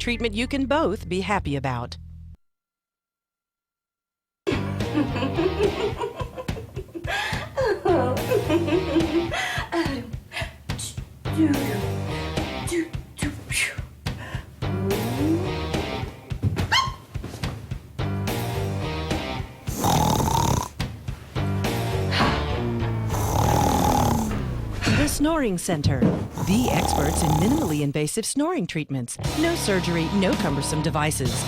treatment you can both be happy about. The Snoring Center, the experts in minimally invasive snoring treatments. No surgery, no cumbersome devices.